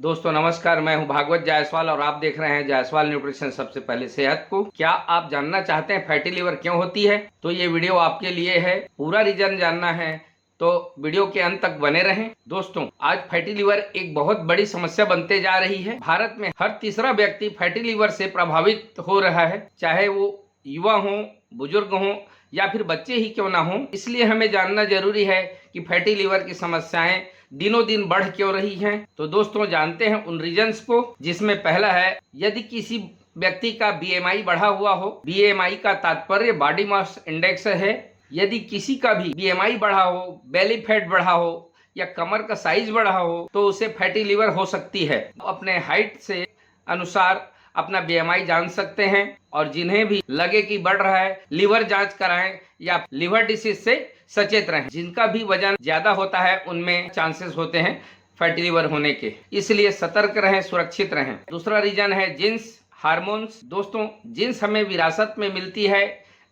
दोस्तों नमस्कार, मैं हूं भागवत जायसवाल और आप देख रहे हैं जायसवाल न्यूट्रिशन। सबसे पहले सेहत को। क्या आप जानना चाहते हैं फैटी लिवर क्यों होती है? तो ये वीडियो आपके लिए है। पूरा रीजन जानना है तो वीडियो के अंत तक बने रहें। दोस्तों, आज फैटी लिवर एक बहुत बड़ी समस्या बनते जा रही है। भारत में हर तीसरा व्यक्ति फैटी लिवर से प्रभावित हो रहा है, चाहे वो युवा हो, बुजुर्ग हो या फिर बच्चे ही क्यों ना हो। इसलिए हमें जानना जरूरी है कि फैटी लिवर की समस्याएं दिनों दिन बढ़ क्यों रही हैं। तो दोस्तों, जानते हैं उन रीजंस को, जिसमें पहला है, यदि किसी व्यक्ति का बीएमआई बढ़ा हुआ हो। बीएमआई का तात्पर्य बॉडी मास इंडेक्स है। यदि किसी का भी बीएमआई बढ़ा हो, बेली फैट बढ़ा हो या कमर का साइज बढ़ा हो तो उसे फैटी लिवर हो सकती है। अपने हाइट से अनुसार अपना बीएमआई जान सकते हैं और जिन्हें भी लगे कि बढ़ रहा है, लिवर जांच कराएं या लिवर डिसीज से सचेत रहें। जिनका भी वजन ज्यादा होता है उनमें चांसेस होते हैं फैटी लिवर होने के, इसलिए सतर्क रहें, सुरक्षित रहें। दूसरा रीजन है जीन्स, हार्मोन्स। दोस्तों, जीन्स हमें विरासत में मिलती है,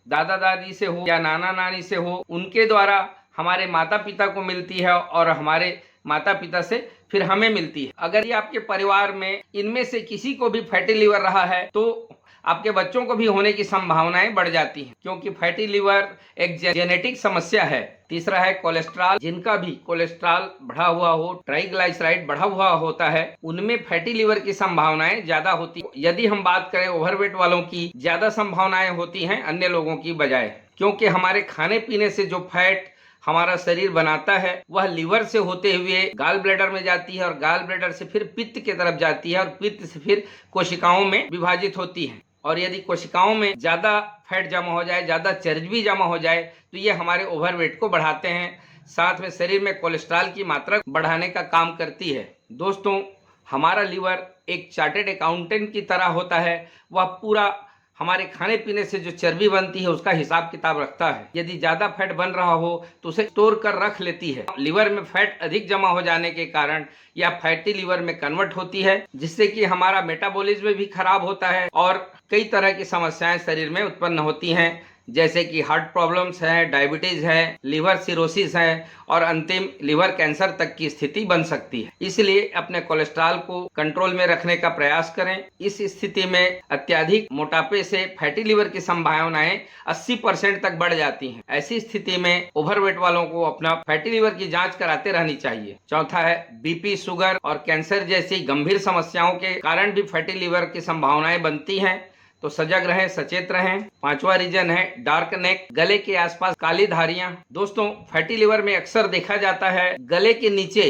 दादा दादी से हो या नाना नानी से हो, उनके द्वारा हमारे माता पिता को मिलती है और हमारे माता पिता से फिर हमें मिलती है। अगर ये आपके परिवार में इनमें से किसी को भी फैटी लिवर रहा है तो आपके बच्चों को भी होने की संभावनाएं बढ़ जाती हैं, क्योंकि फैटी लिवर एक जेनेटिक समस्या है। तीसरा है कोलेस्ट्रॉल। जिनका भी कोलेस्ट्रॉल बढ़ा हुआ हो, ट्राइग्लाइसराइड बढ़ा हुआ होता है, उनमें फैटी लिवर की संभावनाएं ज्यादा होती है। यदि हम बात करें ओवरवेट वालों की, ज्यादा संभावनाएं होती हैं अन्य लोगों की बजाय, क्योंकि हमारे खाने पीने से जो फैट हमारा शरीर बनाता है वह लिवर से होते हुए गाल ब्लैडर में जाती है और गाल ब्लैडर से फिर पित्त की तरफ जाती है और पित्त से फिर कोशिकाओं में विभाजित होती है। और यदि कोशिकाओं में ज्यादा फैट जमा हो जाए, ज्यादा चर्बी जमा हो जाए तो ये हमारे ओवरवेट को बढ़ाते हैं, साथ में शरीर में कोलेस्ट्रॉल की मात्रा बढ़ाने का काम करती है। दोस्तों, हमारा लिवर एक चार्टेड अकाउंटेंट की तरह होता है। वह पूरा हमारे खाने पीने से जो चर्बी बनती है उसका हिसाब किताब रखता है। यदि ज्यादा फैट बन रहा हो तो उसे स्टोर कर रख लेती है। लिवर में फैट अधिक जमा हो जाने के कारण यह फैटी लिवर में कन्वर्ट होती है, जिससे कि हमारा मेटाबॉलिज्म भी खराब होता है और कई तरह की समस्याएं शरीर में उत्पन्न होती हैं, जैसे कि हार्ट प्रॉब्लम्स है, डायबिटीज है, लिवर सिरोसिस है और अंतिम लिवर कैंसर तक की स्थिति बन सकती है। इसलिए अपने कोलेस्ट्रॉल को कंट्रोल में रखने का प्रयास करें। इस स्थिति में अत्यधिक मोटापे से फैटी लिवर की संभावनाएं 80% तक बढ़ जाती हैं। ऐसी स्थिति में ओवरवेट वालों को अपना फैटी लिवर की जांच कराते रहनी चाहिए। चौथा है बीपी, शुगर और कैंसर जैसी गंभीर समस्याओं के कारण भी फैटी लिवर की संभावनाएं बनती हैं, तो सजग रहें, सचेत रहें। पांचवा रीजन है डार्क नेक, गले के आसपास काली धारियां। दोस्तों, फैटी लिवर में अक्सर देखा जाता है गले के नीचे,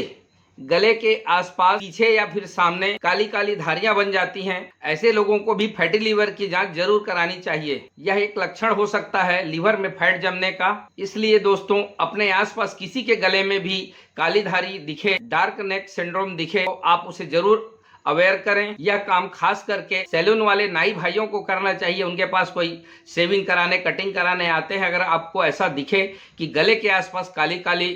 गले के आसपास, पीछे या फिर सामने काली काली धारियां बन जाती हैं। ऐसे लोगों को भी फैटी लिवर की जांच जरूर करानी चाहिए। यह एक लक्षण हो सकता है लिवर में फैट जमने का। इसलिए दोस्तों, अपने आसपास किसी के गले में भी काली धारी दिखे, डार्क नेक सिंड्रोम दिखे, तो आप उसे जरूर अवेयर करें। यह काम खास करके सैलून वाले नाई भाइयों को करना चाहिए। उनके पास कोई शेविंग कराने, कटिंग कराने आते हैं, अगर आपको ऐसा दिखे कि गले के आसपास काली काली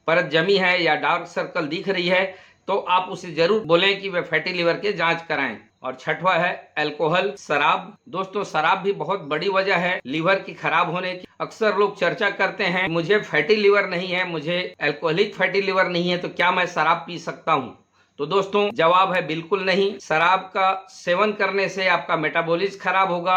परत जमी है या डार्क सर्कल दिख रही है, तो आप उसे जरूर बोलें कि वे फैटी लिवर के जांच कराएं। और छठवा है अल्कोहल, शराब। दोस्तों, शराब भी बहुत बड़ी वजह है लिवर की खराब होने की। अक्सर लोग चर्चा करते हैं, मुझे फैटी लिवर नहीं है, मुझे अल्कोहलिक फैटी लिवर नहीं है, तो क्या मैं शराब पी सकता हूँ? तो दोस्तों, जवाब है बिल्कुल नहीं। शराब का सेवन करने से आपका मेटाबॉलिज्म खराब होगा,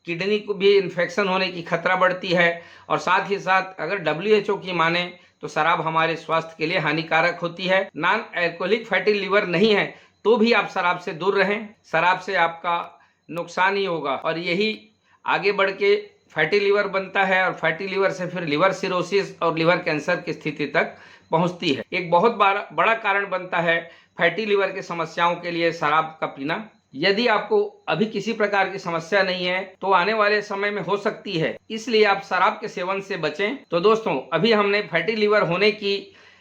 किडनी को भी इन्फेक्शन होने की खतरा बढ़ती है और साथ ही साथ अगर WHO की माने तो शराब हमारे स्वास्थ्य के लिए हानिकारक होती है। नॉन अल्कोहलिक फैटी लिवर नहीं है तो भी आप शराब से दूर रहें। शराब से आपका नुकसान ही होगा और यही आगे बढ़ के फैटी लिवर बनता है और फैटी लिवर से फिर लिवर सिरोसिस और लिवर कैंसर की स्थिति तक पहुंचती है। एक बहुत बड़ा कारण बनता है फैटी लिवर की समस्याओं के लिए शराब का पीना। यदि आपको अभी किसी प्रकार की समस्या नहीं है तो आने वाले समय में हो सकती है, इसलिए आप शराब के सेवन से बचें। तो दोस्तों, अभी हमने फैटी लिवर होने की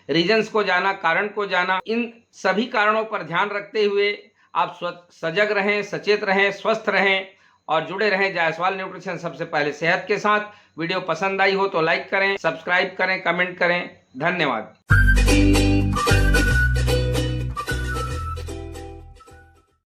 रीजंस को जाना, कारण को जाना। इन सभी कारणों पर ध्यान रखते हुए आप सजग रहें, सचेत रहें, स्वस्थ रहें और जुड़े रहें जायसवाल न्यूट्रिशन सबसे पहले सेहत के साथ। वीडियो पसंद आई हो तो लाइक करें, सब्सक्राइब करें, कमेंट करें। धन्यवाद।